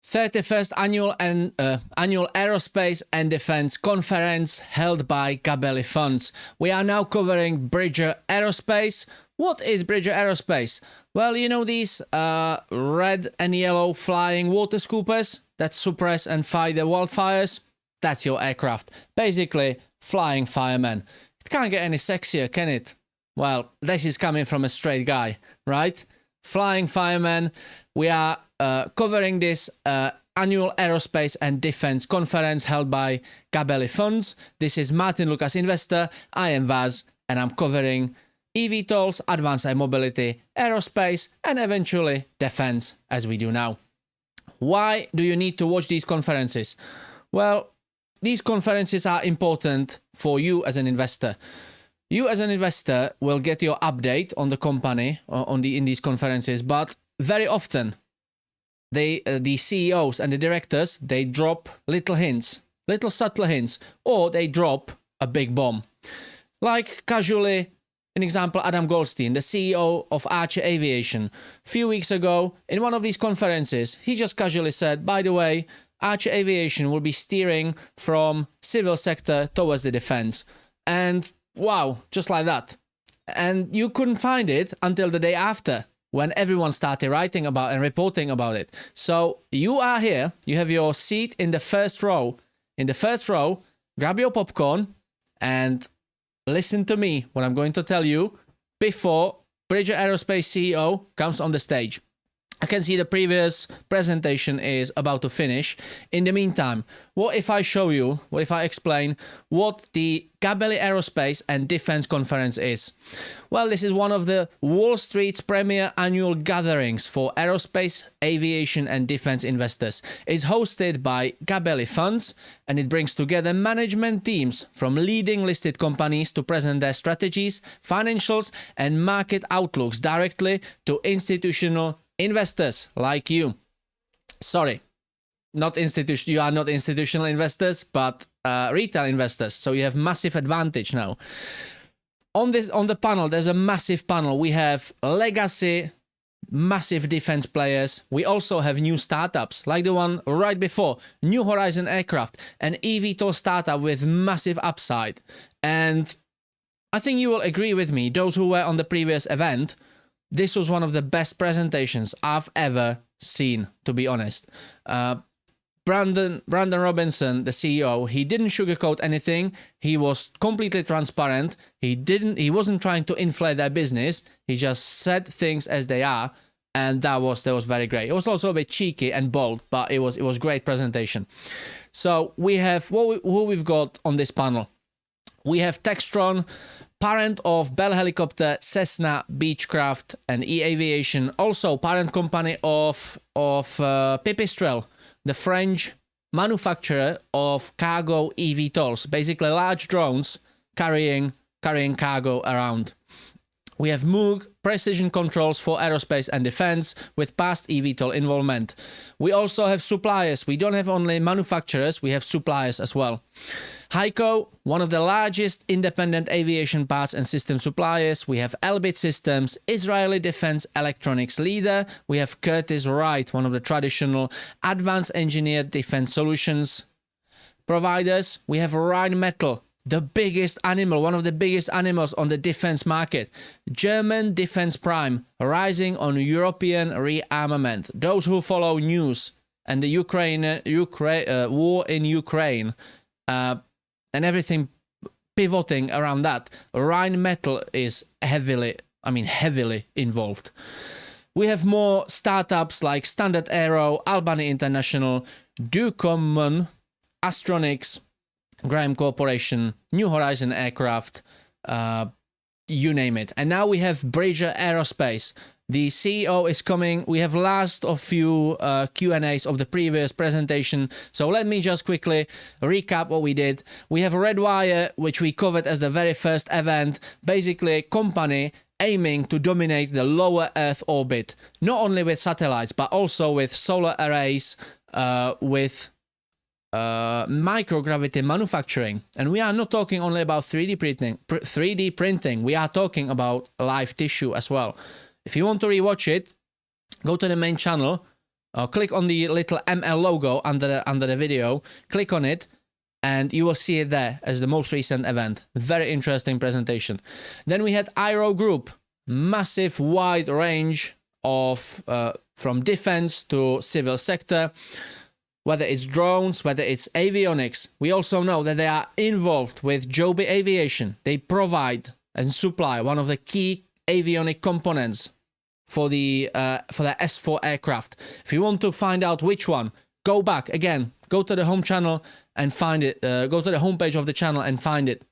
31st annual Aerospace and Defense Conference held by Gabelli Funds. We are now covering Bridger Aerospace. What is Bridger Aerospace? Well, you know these red and yellow flying water scoopers that suppress and fight the wildfires? That's your aircraft. Basically, flying firemen. It can't get any sexier, can it? Well, this is coming from a straight guy, right? Flying firemen. We are covering this annual Aerospace and Defense Conference held by Gabelli Funds. This is Martyn Lucas Investor. I am Vaz, and I'm covering eVTOLs, advanced air mobility, aerospace, and eventually defense, as we do now. Why do you need to watch these conferences? Well, these conferences are important for you as an investor. You as an investor will get your update on the company in these conferences, but very often the CEOs and the directors, they drop little hints, little subtle hints, or they drop a big bomb. Like casually, an example, Adam Goldstein, the CEO of Archer Aviation. A few weeks ago, in one of these conferences, he just casually said, by the way, Archer Aviation will be steering from civil sector towards the defense. And wow, just like that. And you couldn't find it until the day after, when everyone started writing about and reporting about it. So you are here, you have your seat in the first row. In the first row, grab your popcorn and listen to me, what I'm going to tell you before Bridger Aerospace CEO comes on the stage. I can see the previous presentation is about to finish. In the meantime, what if I show you, what if I explain what the Gabelli Aerospace and Defense Conference is? Well, this is one of the Wall Street's premier annual gatherings for aerospace, aviation and defense investors. It's hosted by Gabelli Funds and it brings together management teams from leading listed companies to present their strategies, financials and market outlooks directly to institutional investors like you. Sorry, you are not institutional investors, but retail investors. So you have massive advantage now. On the panel, there's a massive panel. We have legacy, massive defense players. We also have new startups, like the one right before, New Horizon Aircraft, an eVTOL startup with massive upside. And I think you will agree with me, those who were on the previous event, this was one of the best presentations I've ever seen, to be honest. Brandon Robinson, the CEO, he didn't sugarcoat anything. He was completely transparent. He wasn't trying to inflate their business. He just said things as they are, and that was very great. It was also a bit cheeky and bold, but it was great presentation. So we have who we've got on this panel. We have Textron, parent of Bell Helicopter, Cessna, Beechcraft and E-Aviation, also parent company of Pipistrel, the French manufacturer of cargo eVTOLs, basically large drones carrying cargo around. We have Moog, precision controls for aerospace and defense with past eVTOL involvement. We also have suppliers. We don't have only manufacturers, we have suppliers as well. HEICO, one of the largest independent aviation parts and system suppliers. We have Elbit Systems, Israeli defense electronics leader. We have Curtiss-Wright, one of the traditional advanced engineered defense solutions providers. We have Rheinmetall, the biggest animal, one of the biggest animals on the defense market. German defense prime, rising on European rearmament. Those who follow news and the war in Ukraine, and everything pivoting around that, Rheinmetall is heavily involved. We have more startups like Standard Aero, Albany International, Ducommun, Astronics, Graham Corporation, New Horizon Aircraft, you name it. And now we have Bridger Aerospace. The CEO is coming. We have last of few Q&As of the previous presentation. So let me just quickly recap what we did. We have Redwire, which we covered as the very first event. Basically, a company aiming to dominate the lower Earth orbit, not only with satellites, but also with solar arrays, with microgravity manufacturing. And we are not talking only about 3D printing. We are talking about live tissue as well. If you want to rewatch it, go to the main channel, Click on the little ML logo under the video. Click on it, and you will see it there as the most recent event. Very interesting presentation. Then we had Aero Group, massive wide range of from defense to civil sector, whether it's drones, whether it's avionics. We also know that they are involved with Joby Aviation. They provide and supply one of the key avionic components for the S4 aircraft. If you want to find out which one, go back again, go to the home channel and find it. Go to the homepage of the channel and find it.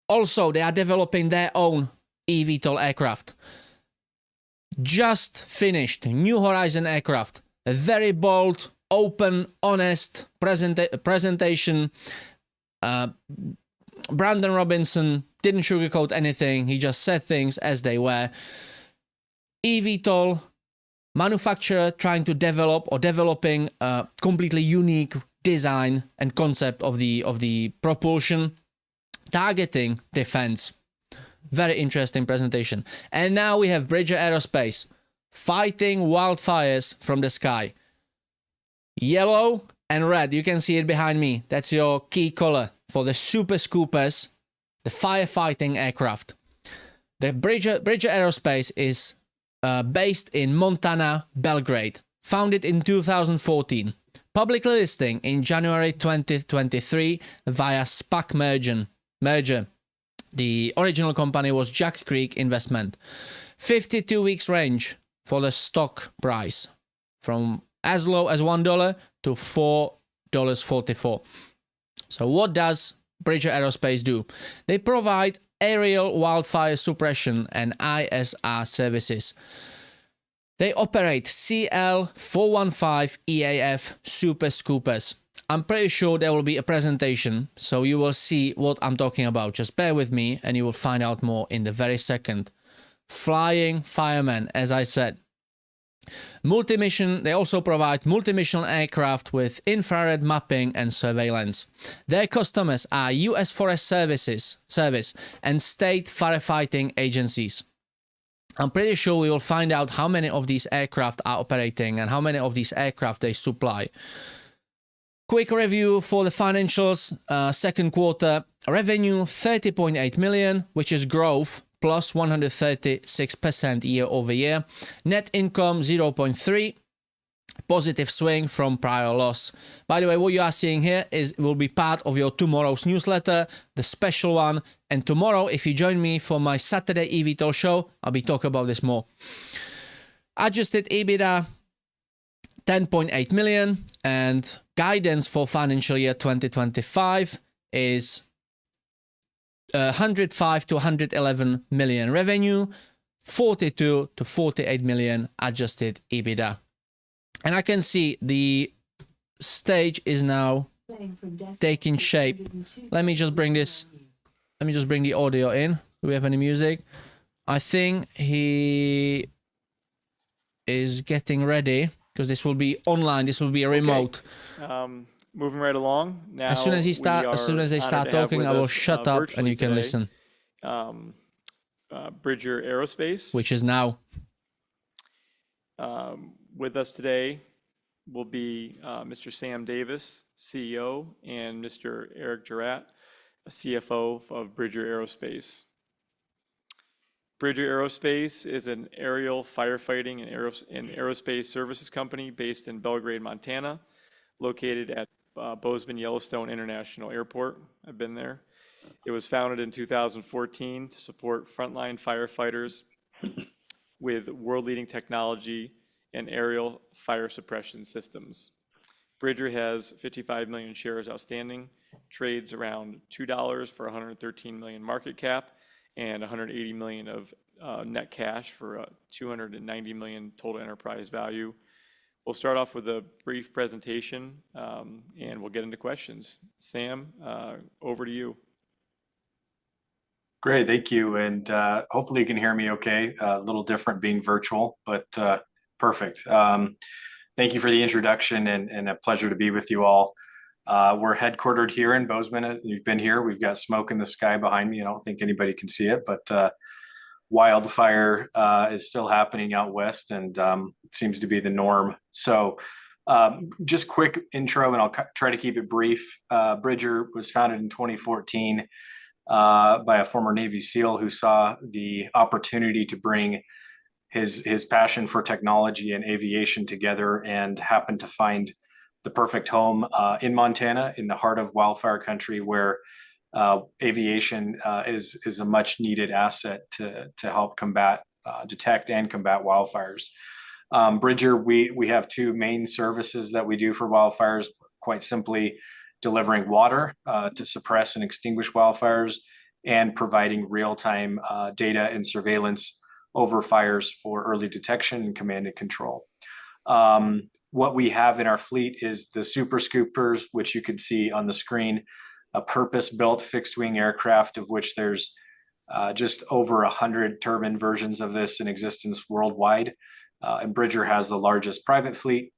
Also, they are developing their own eVTOL aircraft. Just finished New Horizon aircraft. A very bold, open, honest presentation. Brandon Robinson didn't sugarcoat anything. He just said things as they were. eVTOL manufacturer trying to develop or developing a completely unique design and concept of the propulsion, targeting defense. Very interesting presentation. And now we have Bridger Aerospace fighting wildfires from the sky. Yellow and red. You can see it behind me. That's your key color for the Super Scoopers, the firefighting aircraft. The Bridger Aerospace is based in Montana, Belgrade. Founded in 2014. Publicly listing in January 2023 via SPAC merger. The original company was Jack Creek Investment. 52 weeks range for the stock price from as low as $1 to $4.44. So what does Bridger Aerospace do? They provide aerial wildfire suppression and ISR services. They operate CL415 EAF Super Scoopers. I'm pretty sure there will be a presentation, so you will see what I'm talking about. Just bear with me and you will find out more in the very second. Flying firemen, as I said. Multi-mission, they also provide multi-mission aircraft with infrared mapping and surveillance. Their customers are US Forest Service and state firefighting agencies. I'm pretty sure we will find out how many of these aircraft are operating and how many of these aircraft they supply. Quick review for the financials. Second quarter revenue 30.8 million, which is growth plus 136% year over year. Net income 0.3, positive swing from prior loss. By the way, what you are seeing here will be part of your tomorrow's newsletter, the special one. And tomorrow, if you join me for my Saturday eVTOL show, I'll be talking about this more. Adjusted EBITDA 10.8 million, and guidance for financial year 2025 is 105 to 111 million revenue, 42 to 48 million adjusted EBITDA. And I can see the stage is now taking shape. Let me just bring the audio in. Do we have any music? I think he is getting ready because this will be online. This will be a remote. Okay. Moving right along. Now, as soon as they start talking, I will shut up and you can today, listen. Bridger Aerospace, Which is now. With us today will be Mr. Sam Davis, CEO, and Mr. Eric Jurat, CFO of Bridger Aerospace. Bridger Aerospace is an aerial firefighting and aerospace services company based in Belgrade, Montana, located at Bozeman Yellowstone International Airport. I've been there. It was founded in 2014 to support frontline firefighters with world-leading technology and aerial fire suppression systems. Bridger has 55 million shares outstanding, trades around $2 for 113 million market cap, and 180 million of net cash for 290 million total enterprise value. We'll start off with a brief presentation and we'll get into questions. Sam, over to you. Great, thank you. And hopefully you can hear me okay. A little different being virtual, but perfect. Thank you for the introduction and a pleasure to be with you all. We're headquartered here in Bozeman. You've been here. We've got smoke in the sky behind me. I don't think anybody can see it, but wildfire is still happening out west, and it seems to be the norm. So just quick intro, and I'll try to keep it brief. Bridger was founded in 2014 by a former Navy SEAL who saw the opportunity to bring his passion for technology and aviation together, and happened to find the perfect home in Montana, in the heart of wildfire country, where aviation is a much needed asset to help detect and combat wildfires. Bridger, we have two main services that we do for wildfires. Quite simply, delivering water to suppress and extinguish wildfires, and providing real-time data and surveillance over fires for early detection and command and control. What we have in our fleet is the Super Scoopers, which you can see on the screen, a purpose-built fixed-wing aircraft, of which there's just over 100 turbine versions of this in existence worldwide. And Bridger has the largest private fleet.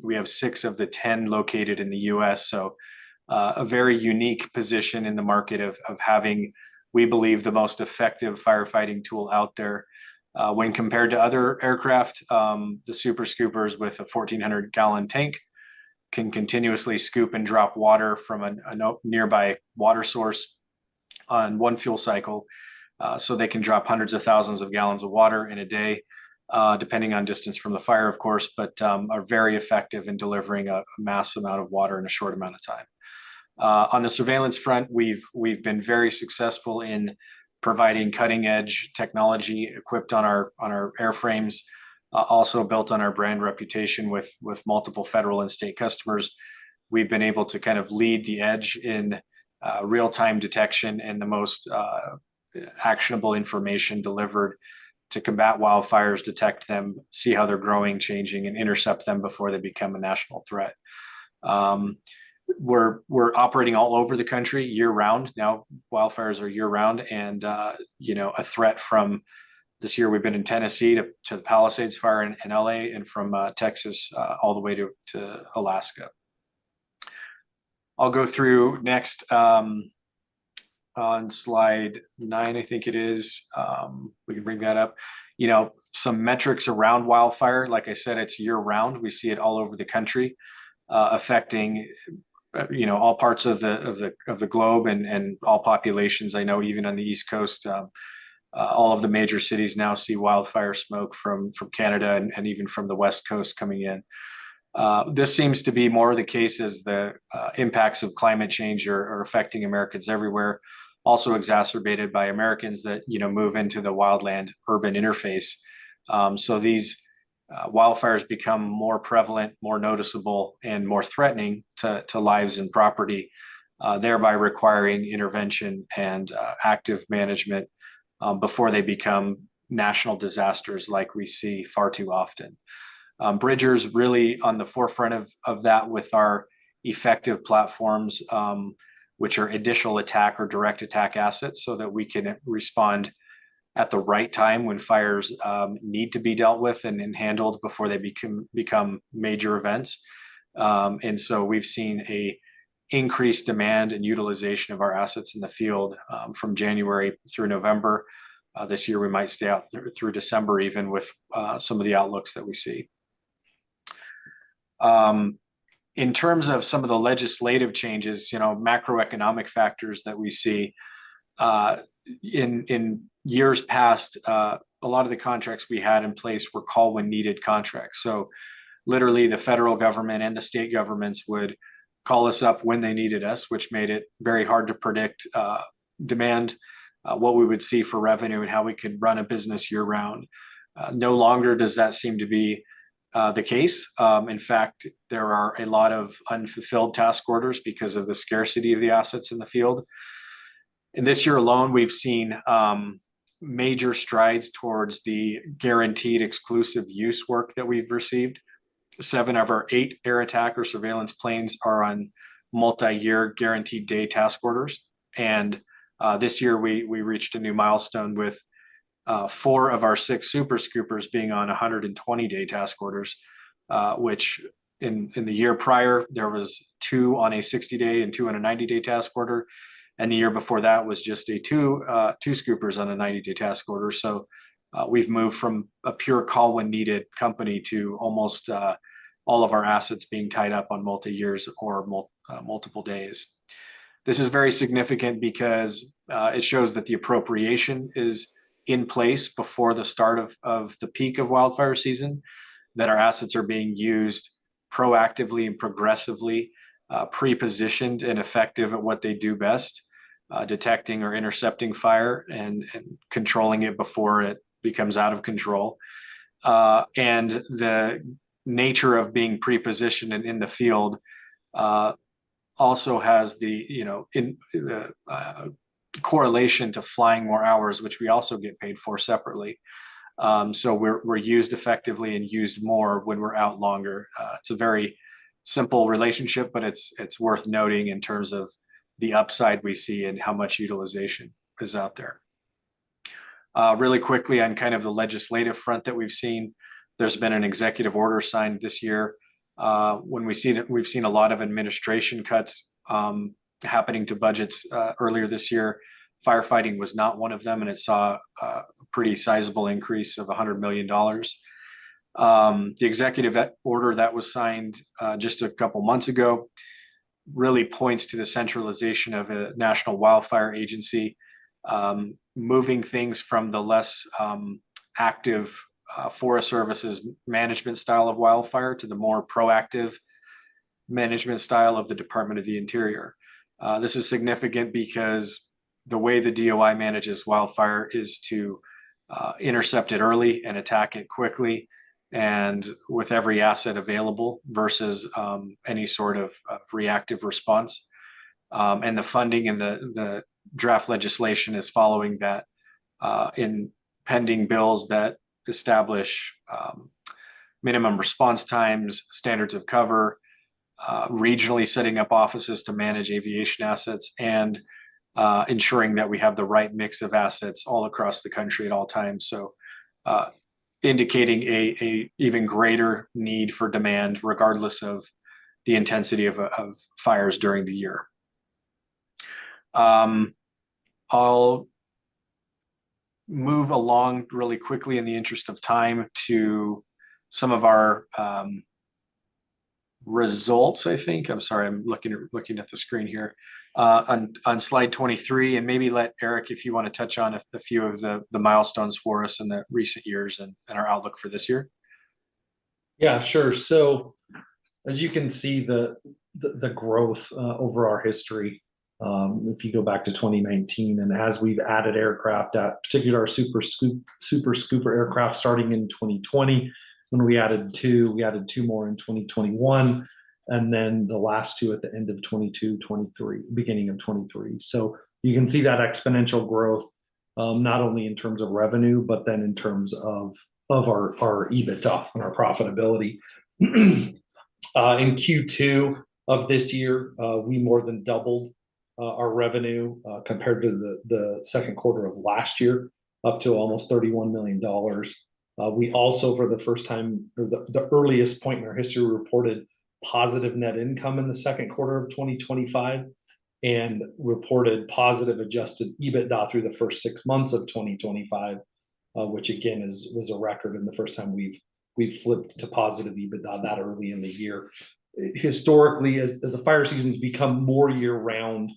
We have 6 of the 10 located in the US, so a very unique position in the market of having, we believe, the most effective firefighting tool out there. When compared to other aircraft, the Super Scoopers with a 1,400-gallon tank can continuously scoop and drop water from a nearby water source on one fuel cycle. So they can drop hundreds of thousands of gallons of water in a day, depending on distance from the fire, of course, but are very effective in delivering a mass amount of water in a short amount of time. On the surveillance front, we've been very successful in providing cutting-edge technology equipped on our airframes, also built on our brand reputation with multiple federal and state customers. We've been able to kind of lead the edge in real-time detection and the most actionable information delivered to combat wildfires, detect them, see how they're growing, changing, and intercept them before they become a national threat. We're operating all over the country year round. Now wildfires are year round, and a threat from this year we've been in Tennessee to the Palisades fire in LA, and from Texas all the way to Alaska. I'll go through next on slide 9, I think it is. We can bring that up. Some metrics around wildfire. Like I said, it's year round. We see it all over the country, affecting all parts of the globe and all populations. I know even on the East Coast, all of the major cities now see wildfire smoke from Canada and even from the West Coast coming in. This seems to be more the case as the impacts of climate change are affecting Americans everywhere, also exacerbated by Americans that move into the wildland urban interface. So these wildfires become more prevalent, more noticeable, and more threatening to lives and property, thereby requiring intervention and active management before they become national disasters like we see far too often. Bridger's really on the forefront of that with our effective platforms, which are initial attack or direct attack assets, so that we can respond at the right time when fires need to be dealt with and handled before they become major events. And so we've seen a increased demand and utilization of our assets in the field from January through November. This year we might stay out through December even with some of the outlooks that we see. In terms of some of the legislative changes, macroeconomic factors that we see in years past, a lot of the contracts we had in place were call when needed contracts. So literally the federal government and the state governments would call us up when they needed us, which made it very hard to predict demand, what we would see for revenue, and how we could run a business year round. No longer does that seem to be the case. In fact, there are a lot of unfulfilled task orders because of the scarcity of the assets in the field. And this year alone, we've seen major strides towards the guaranteed exclusive use work that we've received. 7 of our 8 air attack or surveillance planes are on multi-year guaranteed day task orders. And this year we reached a new milestone with 4 of our 6 Super Scoopers being on 120-day task orders, which in the year prior, there was 2 on a 60-day and 2 on a 90-day task order. And the year before that was just a two scoopers on a 90-day task order. So we've moved from a pure call when needed company to almost all of our assets being tied up on multi-years or multiple days. This is very significant because it shows that the appropriation is in place before the start of the peak of wildfire season, that our assets are being used proactively and progressively, pre-positioned and effective at what they do best, detecting or intercepting fire and controlling it before it becomes out of control. And the nature of being pre-positioned and in the field also has the correlation to flying more hours, which we also get paid for separately. So we're used effectively and used more when we're out longer. It's a very simple relationship, but it's worth noting in terms of the upside we see and how much utilization is out there. Really quickly on kind of the legislative front that we've seen, there's been an executive order signed this year. When we've seen a lot of administration cuts happening to budgets earlier this year. Firefighting was not one of them, and it saw a pretty sizable increase of $100 million. The executive order that was signed just a couple months ago really points to the centralization of a national wildfire agency, moving things from the less active Forest Service's management style of wildfire to the more proactive management style of the Department of the Interior. This is significant because the way the DOI manages wildfire is to intercept it early and attack it quickly and with every asset available versus any sort of reactive response. And the funding and the draft legislation is following that in pending bills that establish minimum response times, standards of cover, regionally setting up offices to manage aviation assets, and ensuring that we have the right mix of assets all across the country at all times. So indicating a even greater need for demand regardless of the intensity of fires during the year. I'll move along really quickly in the interest of time to some of our results, I think. I'm sorry, I'm looking at the screen here. On slide 23, and maybe let Eric, if you want to touch on a few of the milestones for us in the recent years and our outlook for this year. Yeah, sure. So as you can see, the growth over our history, if you go back to 2019, and as we've added aircraft, particularly our super scooper aircraft starting in 2020, when we added two more in 2021, and then the last two at the end of 22, 23, beginning of 23. So you can see that exponential growth, not only in terms of revenue, but then in terms of our EBITDA and our profitability. In Q2 of this year, we more than doubled our revenue compared to the second quarter of last year, up to almost $31 million. We also, for the first time, or the earliest point in our history, reported positive net income in the second quarter of 2025 and reported positive adjusted EBITDA through the first 6 months of 2025, which again was a record and the first time we've flipped to positive EBITDA that early in the year. Historically, as the fire season's become more year-round,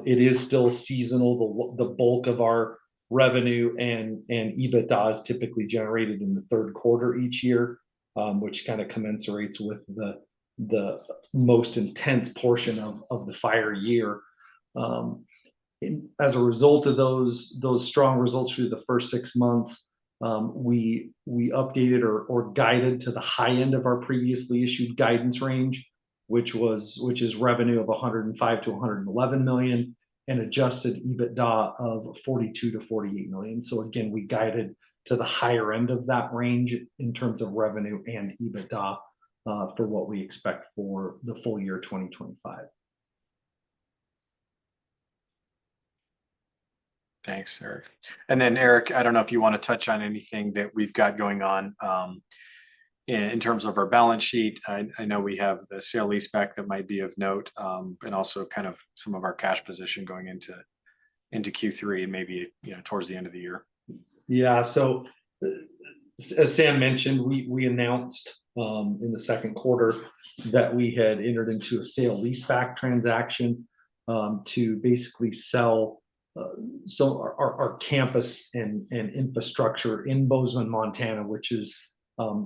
it is still seasonal. The bulk of our revenue and EBITDA is typically generated in the third quarter each year, which kind of commensurates with the most intense portion of the fire year. As a result of those strong results through the first 6 months, we updated or guided to the high end of our previously issued guidance range, which is revenue of 105 to 111 million and adjusted EBITDA of 42 to 48 million. So again, we guided to the higher end of that range in terms of revenue and EBITDA for what we expect for the full year 2025. Thanks, Eric. And then Eric, I don't know if you want to touch on anything that we've got going on in terms of our balance sheet, I know we have the sale leaseback that might be of note, and also kind of some of our cash position going into Q3 and maybe, towards the end of the year. Yeah, so as Sam mentioned, we announced in the second quarter that we had entered into a sale leaseback transaction to basically sell our campus and infrastructure in Bozeman, Montana, which is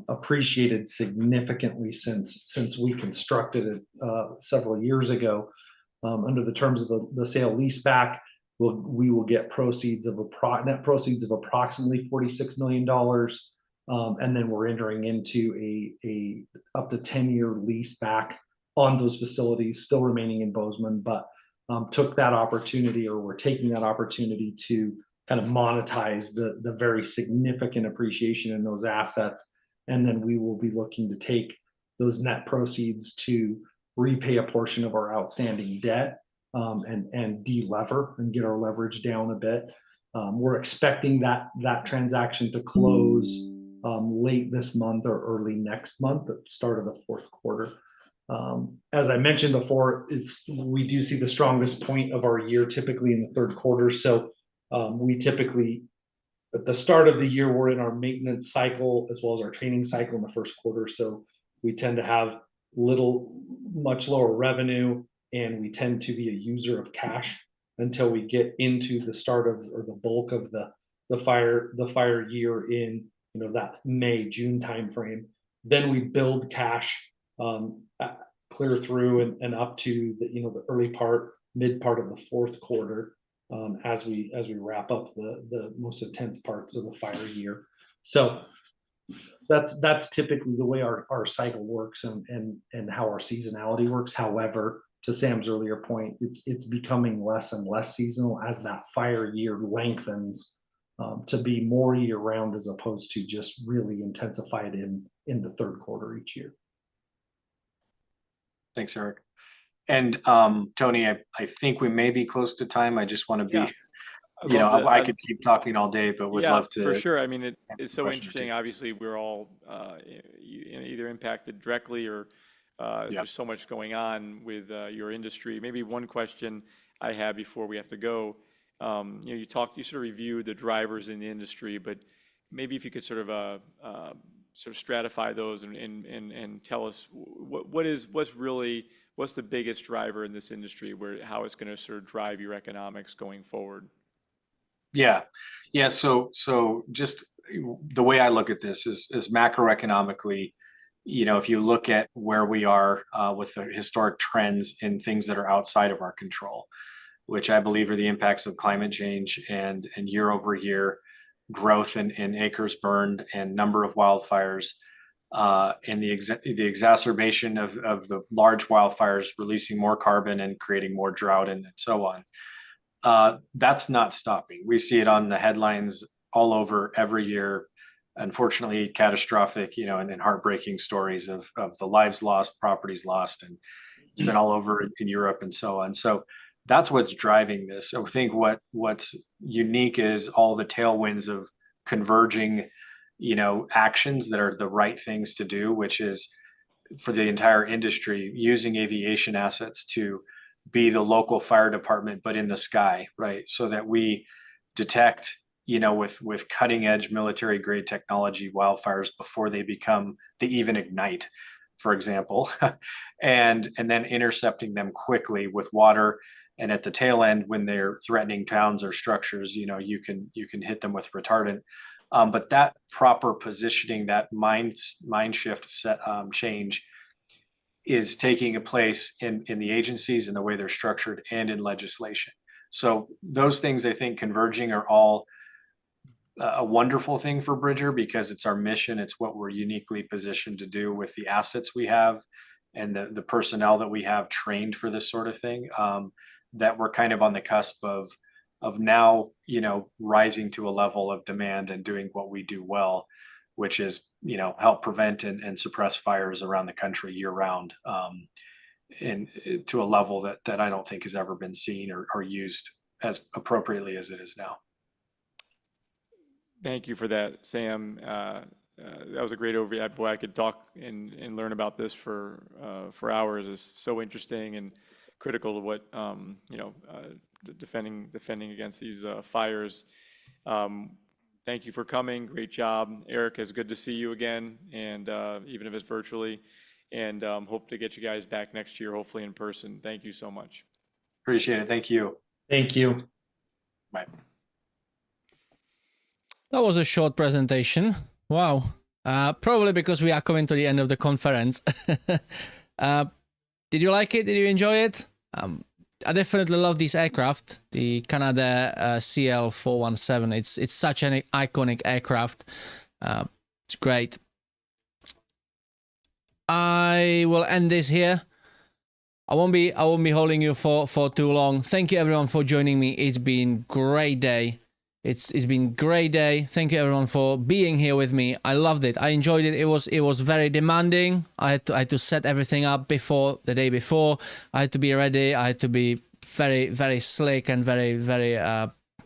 appreciated significantly since we constructed it several years ago. Under the terms of the sale leaseback, we will get net proceeds of approximately $46 million. And then we're entering into a up to 10-year lease back on those facilities, still remaining in Bozeman, but took that opportunity, or we're taking that opportunity to kind of monetize the very significant appreciation in those assets. And then we will be looking to take those net proceeds to repay a portion of our outstanding debt and de-lever and get our leverage down a bit. We're expecting that transaction to close late this month or early next month, at the start of the fourth quarter. As I mentioned before, we do see the strongest point of our year typically in the third quarter. So we typically, at the start of the year, we're in our maintenance cycle as well as our training cycle in the first quarter. So we tend to have much lower revenue, and we tend to be a user of cash until we get into the start of, or the bulk of the fire year in that May, June timeframe. Then we build cash clear through and up to the mid part of the fourth quarter, as we wrap up the most intense parts of the fire year. So that's typically the way our cycle works and how our seasonality works. However, to Sam's earlier point, it's becoming less and less seasonal as that fire year lengthens to be more year round, as opposed to just really intensified in the third quarter each year. Thanks, Eric. And Tony, I think we may be close to time. I just want to be, I could keep talking all day, but would love to. For sure. I mean, it's so interesting. Obviously, we're all either impacted directly or there's so much going on with your industry. Maybe one question I have before we have to go. You sort of reviewed the drivers in the industry, but maybe if you could sort of stratify those and tell us what's the biggest driver in this industry, how it's going to sort of drive your economics going forward. Yeah. So just the way I look at this is macroeconomically, if you look at where we are with the historic trends in things that are outside of our control, which I believe are the impacts of climate change and year over year growth in acres burned and number of wildfires, and the exacerbation of the large wildfires releasing more carbon and creating more drought and so on. That's not stopping. We see it on the headlines all over every year. Unfortunately, catastrophic, and heartbreaking stories of the lives lost, properties lost, and it's been all over in Europe and so on. So that's what's driving this. So I think what's unique is all the tailwinds of converging, actions that are the right things to do, which is for the entire industry using aviation assets to be the local fire department, but in the sky, right? So that we detect, with cutting edge military grade technology, wildfires before they even ignite, for example, and then intercepting them quickly with water. And at the tail end, when they're threatening towns or structures, you can hit them with retardant. But that proper positioning, that mind shift change is taking a place in the agencies and the way they're structured and in legislation. So those things, I think, converging are all a wonderful thing for Bridger, because it's our mission. It's what we're uniquely positioned to do with the assets we have and the personnel that we have trained for this sort of thing, that we're kind of on the cusp of now, rising to a level of demand and doing what we do well, which is, help prevent and suppress fires around the country year round, and to a level that I don't think has ever been seen or used as appropriately as it is now. Thank you for that, Sam. that was a great overview. Boy, I could talk and learn about this for hours. It's so interesting and critical to what defending against these fires. Thank you for coming. Great job, Eric. It's good to see you again, and even if it's virtually. And hope to get you guys back next year, hopefully in person. Thank you so much. Appreciate it. Thank you. Thank you. Bye. That was a short presentation. Wow. Probably because we are coming to the end of the conference. Did you like it? Did you enjoy it? I definitely love this aircraft, the Canada CL417. It's such an iconic aircraft. It's great. I will end this here. I won't be holding you for too long. Thank you everyone for joining me. It's been great day. It's been great day. Thank you everyone for being here with me. I loved it. I enjoyed it. It was very demanding. I had to set everything up the day before. I had to be ready. I had to be very, very slick and very,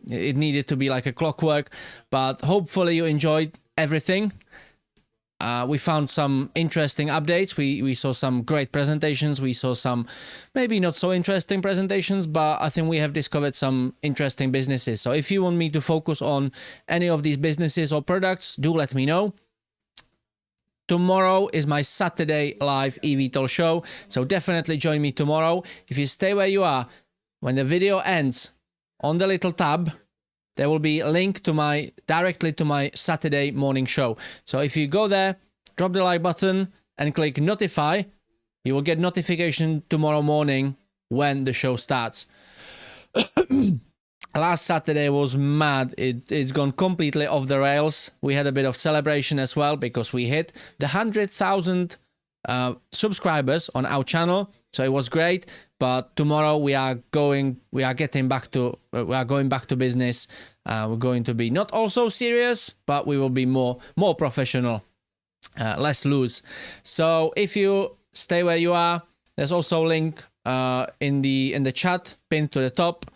it needed to be like a clockwork, but hopefully you enjoyed everything. We found some interesting updates. We saw some great presentations. We saw some maybe not so interesting presentations, but I think we have discovered some interesting businesses. So if you want me to focus on any of these businesses or products, do let me know. Tomorrow is my Saturday live eVTOL show, so definitely join me tomorrow. If you stay where you are, when the video ends, on the little tab, there will be a link to directly to my Saturday morning show. So if you go there, drop the like button and click notify, you will get notification tomorrow morning when the show starts. Last Saturday was mad. It's gone completely off the rails. We had a bit of celebration as well because we hit the 100,000 subscribers on our channel. So it was great. But tomorrow we are going back to business. We're going to be not also serious, but we will be more professional, less loose. So if you stay where you are, there's also a link in the chat pinned to the top.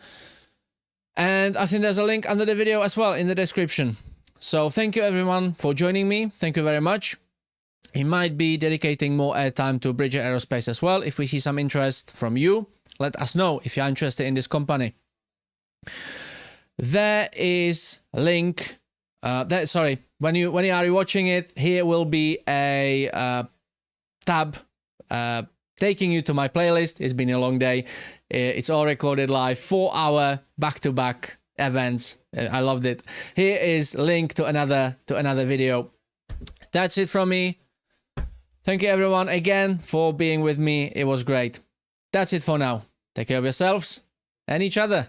And I think there's a link under the video as well in the description. So thank you everyone for joining me. Thank you very much. He might be dedicating more airtime to Bridger Aerospace as well. If we see some interest from you, let us know if you're interested in this company. There is a link. When you are watching it, here will be a tab taking you to my playlist. It's been a long day. It's all recorded live, 4-hour back-to-back events. I loved it. Here is a link to another video. That's it from me. Thank you everyone again for being with me. It was great. That's it for now. Take care of yourselves and each other.